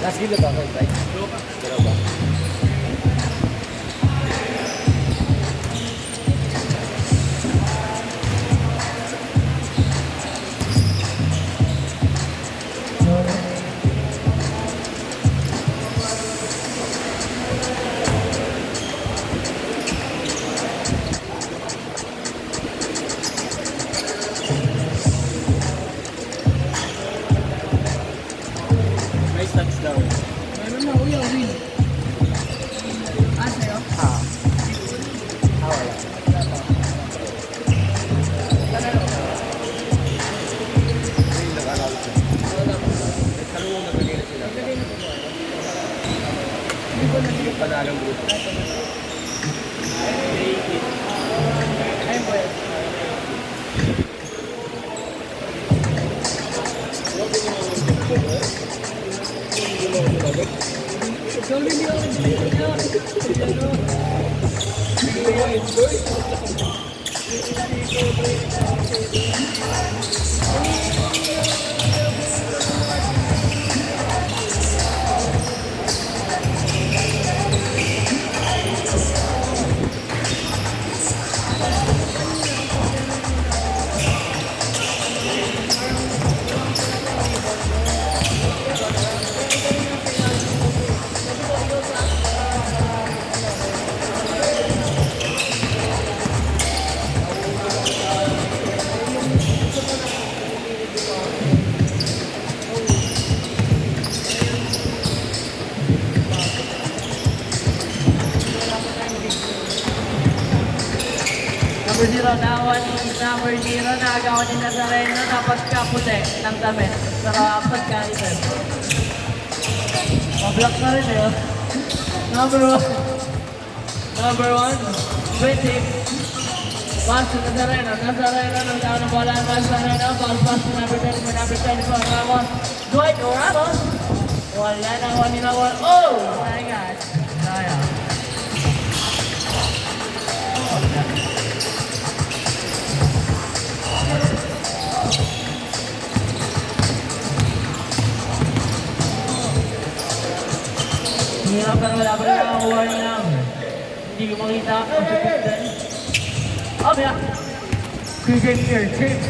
Last gila ba? Right? Dalawa ba? May stats daw. Meron na, uya, win. Ah, sa'yo? Ah. Ah, wala. Ay, nag-alawit siya. Nagkaroon na kanina sila. Hindi ko na Yung panalang grupo. Ay, boy. Sorry, hindi ako Number 0, nakuha ni number 0, nakagawa ni Nazareno, tapos kaputi ng damit. Sarap pagkaitin. Mablock na rin eh. Number 1. Number 1, 20. Pass to Nazareno. Nazareno, nagkaroon ng bola. Nazareno, pass to number 10. Number 10 for Ramos. Dwight Ramos. Wala na, wala na, wala. Oh! My God. Sayang. Hirap pero wala pa rin nakakuha ni number. Hindi ko makita ang support din. Oh, yeah. James Kerr. James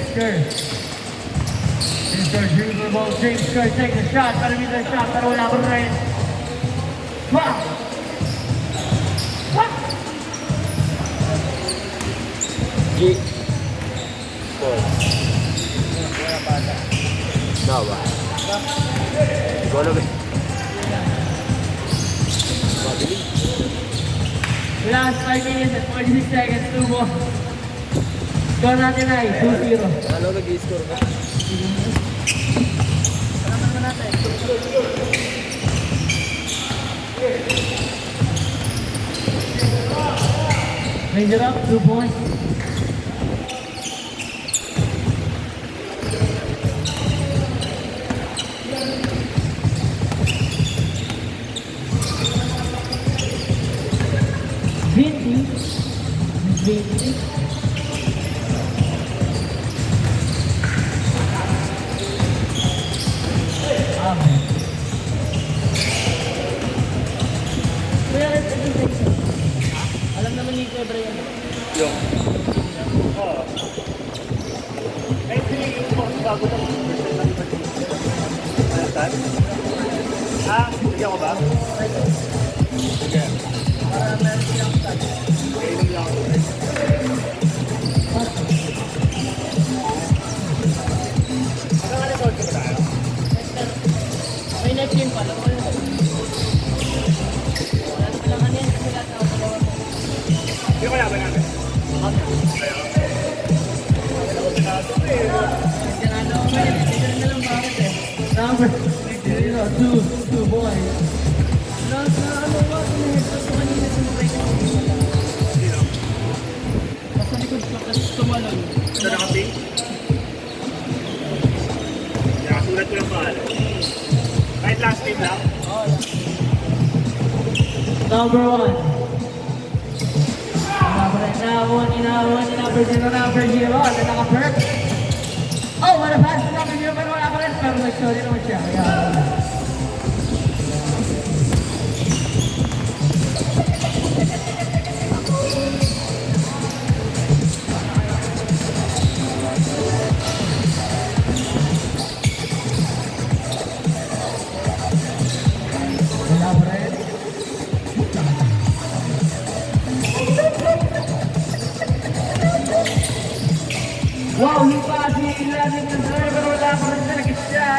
Kerr, dribble ball. James Kerr take the shot. Para meet the shot, pero wala pa rin. Wow! Wow! G. Four. Daw ba? Ikaw na ba? Mabili. Last 5 minutes and 46 seconds. 2 more. Score natin ay 2-0. Ano nag-i-score ka? Salamat mo natin. Ranger up, 2 points. Amen. Alam naman ni Kuya Brian. Yung. Oo. Ay, yung bago na Understand? Ah, bigyan ko ba? Sige. Para meron silang touch. Kailing lang ako. Hanggang ano sort ko ba tayo? May next game pala. Wala lang yan. Sila na dalawa. Hindi ko laban natin. Ayaw. Ganado ko eh. Ganun na lang bakit eh. Number 2 boys. Ano ba? Headshot ko kanina sa mukha ko. Sino? Basta likod ko kasi tumalon. Ito naka-ping? Nakasulat ko yung pangalan. Kahit last name lang? Number 1. Inawan ni number 0, number 0. Ano naka-perk? Oh, what a pass. Number 0 pero wala pa rin. Pero nag-sorry naman siya. ilalim ng sarili pero wala pa rin talaga siya.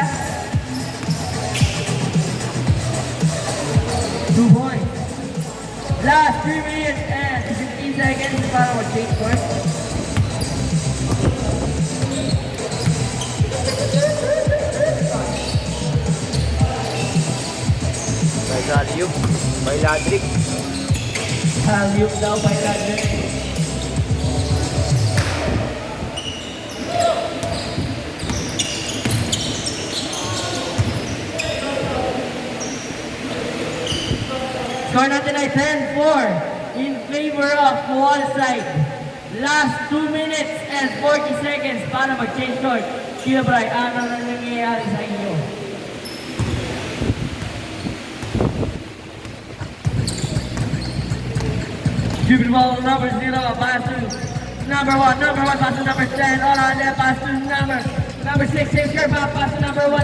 2 points. Last 3 minutes and 15 seconds para mag-change court. May Zaliub. May Ladrik. Alley-oop daw by Ladner. Score natin ay 10-4 in favor of wall side. Last 2 minutes and 40 seconds para mag-change court. Kila Bray, ano na nangyayari sa inyo? Dribble ball number 0, pass to number 1, pass to number 10, all on there, pass to number 6, curve out, pass to number 1,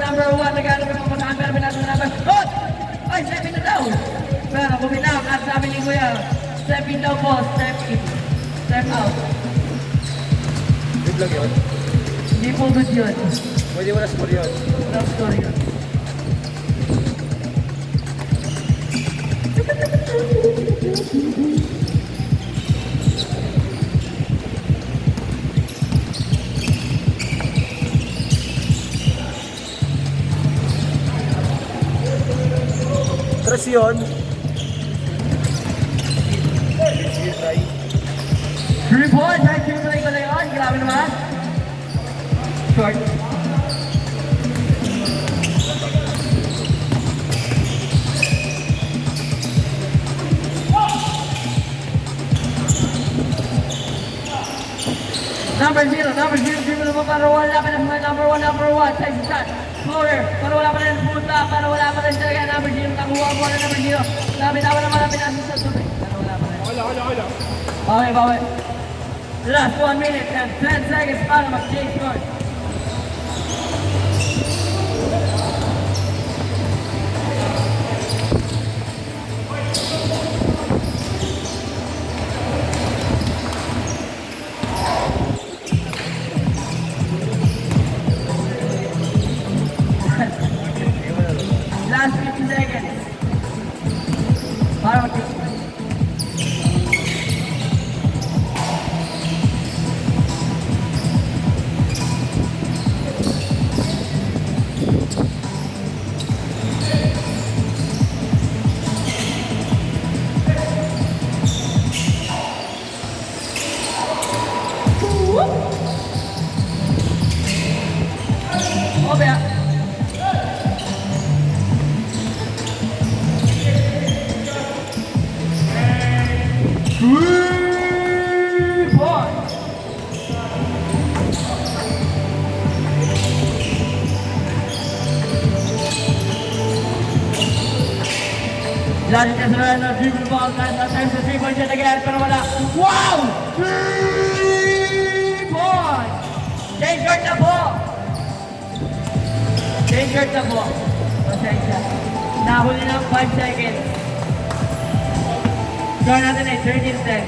nagano pa pasahan, pero pinasa na number, oh! Ay, stepping na daw! Pero bumilang, at sabi ni Kuya, stepping daw po, step in, step out. Good lang yun. Hindi po good yun. Pwede mo na score yun. Love story yun. Tres yun. 3 points, ay Kimberly ko na yun, grabe naman. Short. Number 0, dribble mo para wala pa ng number 1, side to shot. Floater, para wala pa rin punta, para wala pa rin talaga. Number 0, nakuha mo na number 0. Nabitawan na malapit natin sa tubig. Para wala pa rin. Hala. Okay, bawi. Last 1 minute and 10 seconds para mag-change court. Last 50 seconds. Para mag-change court. Oh, yeah. Lagi ka sa na dribble ball, nasa time sa 3 points yet again, pero wala. Wow! 3 points! Change court na po! Change court na po. Pasensya. Nahuli ng 5 seconds. Score natin ay 13-10.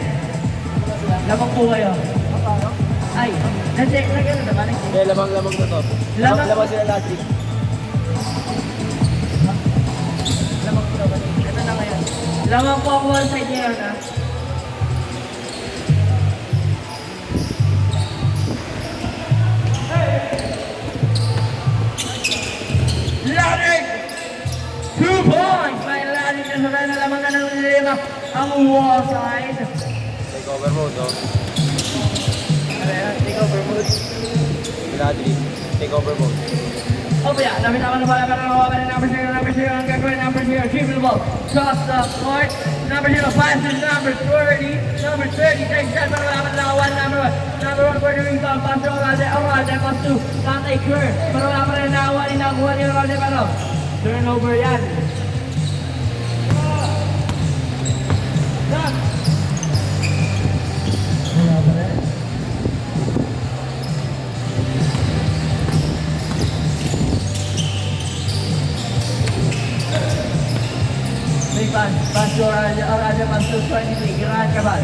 Lamang po kayo. Ay, na-check na gano'n naman. Hindi, lamang-lamang na to. Lamang- Lamang sila Ladrik. Lamang po naman. Ito na ngayon. Lamang po ang wall side ngayon, ha? Ladik! 2 points! May Ladik na sabay na lamang ka ng lima ang wall side. Take over mode, oh. Ano yan? Take over mode. Ladrik. Take over mode. Oh, yeah. Namin-naman na pala. Pero nawawa na number 0. Ang gagawin number 0. Dribble ball. Cross the court. Number 0. Passes number 30. Number 30. Takes shot. Pero wala pa nakawan. Number 1. Number 1 for the rebound. Pass to Oralde. Pass to Tantay Kerr. Pero wala pa rin nakawan. Inakuha ni Oralde. Pero turnover yan. Stop. Wala pa rin. Big pass to Oralde, pass to 23, Gran Cabal.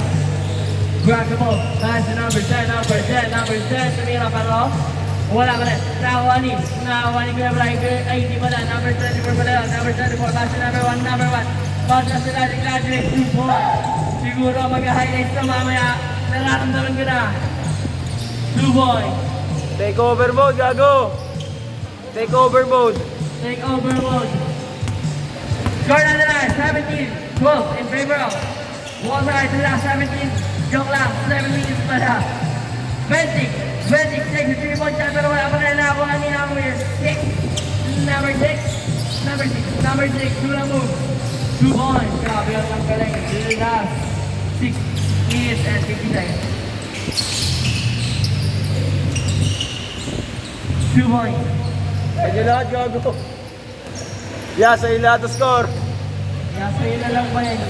Gran Cabal, pass to number 10, tumira pero Wala pa rin. Nakawani ko na Brian. Ay, di pala. Number 24 pala yun. Number 34. Basta number 1. Number 1. Basta sila graduate 2 points. Siguro mag-highlights na mamaya. Nararamdaman ko na. 2 points. Take over mode, gago! Take over mode. Take over mode. Score na nila. 17-12 in favor of Walter to the last 17. Joke lang. 7 minutes pala. 20. 26, 3 points shot, pero wala pa rin nakakuha ni number 6. Number 6, do the move. 2 points. Grabe ang galing. To the last 6 minutes and 50 seconds. 2 points. Kanya lahat, gago. Yeah, sa'yo lahat ang score. Sa'yo na lang ba yan,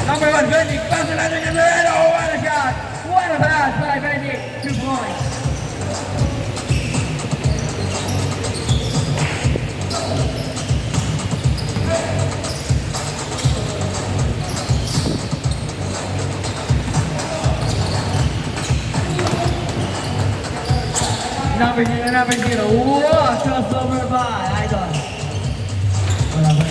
Number 1, Benedict, pass it under the red. Oh, what a shot! What a pass by Benedict. 2 points. Number 0. Whoa, cross over by Idol. Wala ba?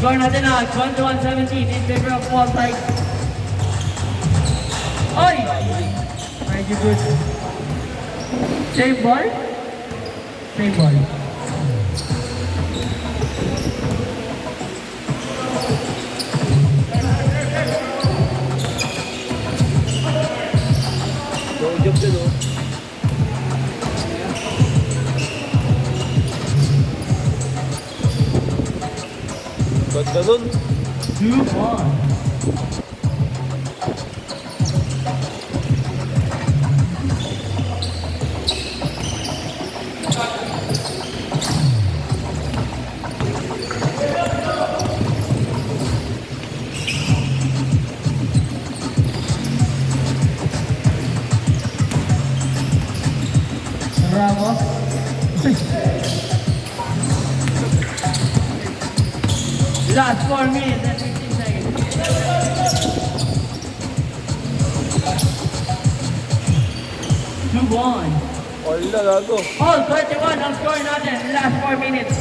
Score natin na 21-17 in favor of Wall Side. Oy! Medyo good. Same ball? Same ball. Joke din, oh. Ganda nun. 2 points. Ramos. Last 4 minutes and 15 seconds. Two one. All na, gago. All 31 ang score natin. Last 4 minutes.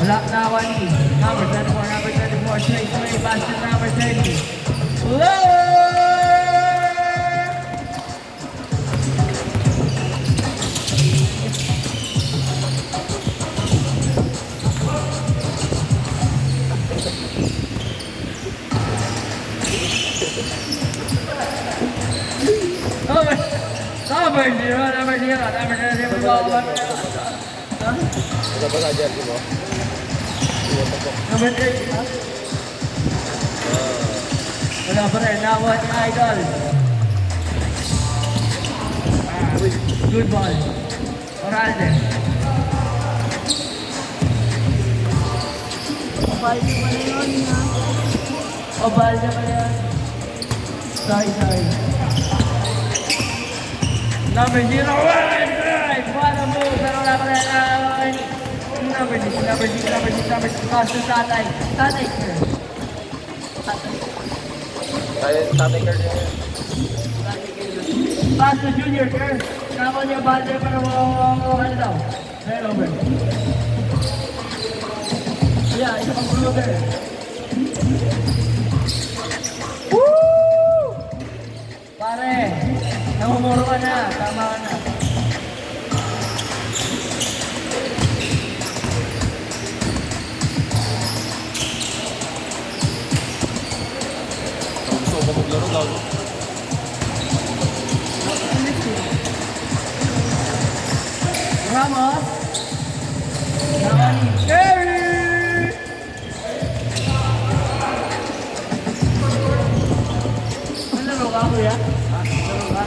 Wala na 1 Number 34, Trace Way, basket number 30. Lower! Number zero. Wala ba na dyan, di ba? Number 3. Wala pa rin. Nakuha ni Idol. Good ball. Oralde. Obalde pala yun, ha? Obalde pala yun. Sorry. Number 0, right! What a move! Pero wala pa rin. Number 6. Pass to Tatay. Tatay, sir. Tatay Carl yun. Pass to Junior, sir. Nakon yung balde para ano daw. Right over. Yeah, isa pang floater. Woo! Pare, namumuro ka na. Tama ka na. ka maglaro, gago. Ramos. Nani. Carry! Nalaro ka, kuya? Nalaro ka?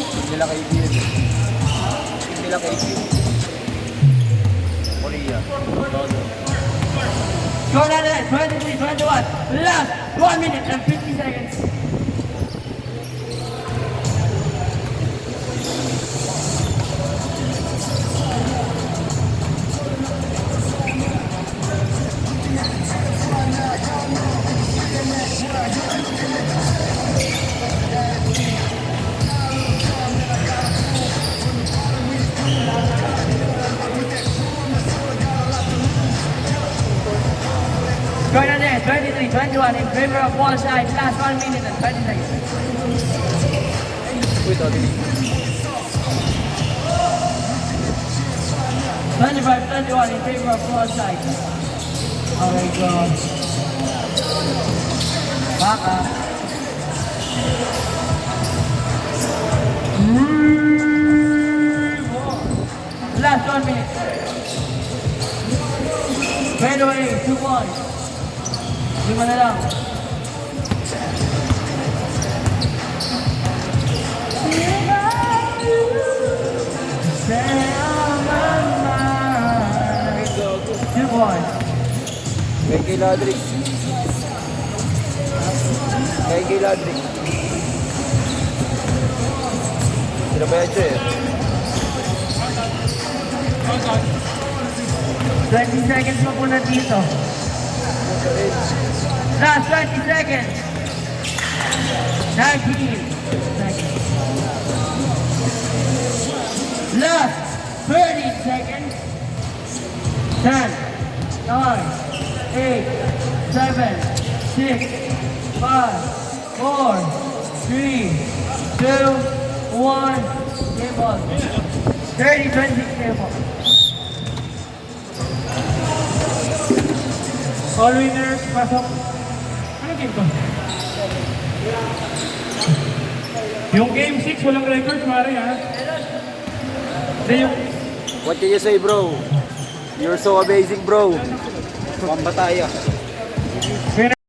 Hindi nila kaibigan. Hindi nila kaibigan. Korea. Score na rin, 23-21. Last 1 minute and 50 seconds. Score na rin, 23-21 in favor of Wall Side. Last 1 minute and 20 seconds. Uy, ito, din. 25-21 in favor of Wall Side. Oh my God. Baka. Last 1 minute. Fade away, 2 points. 5 na lang. Two points. Kay Ladrick. Kay Ladrick. Sila ba yan siya eh? 20 seconds pa po na dito. Last 20 seconds. 19 seconds. Last 30 seconds. 10, 9, 8, 7, 6, 5, 4, 3, 2, 1. Game on. 30-20 game on. All winners, pasok. Ano game to? Yung game 6, walang record, pare ha? Hindi yung... What can you say, bro? You're so amazing, bro. Pambataya.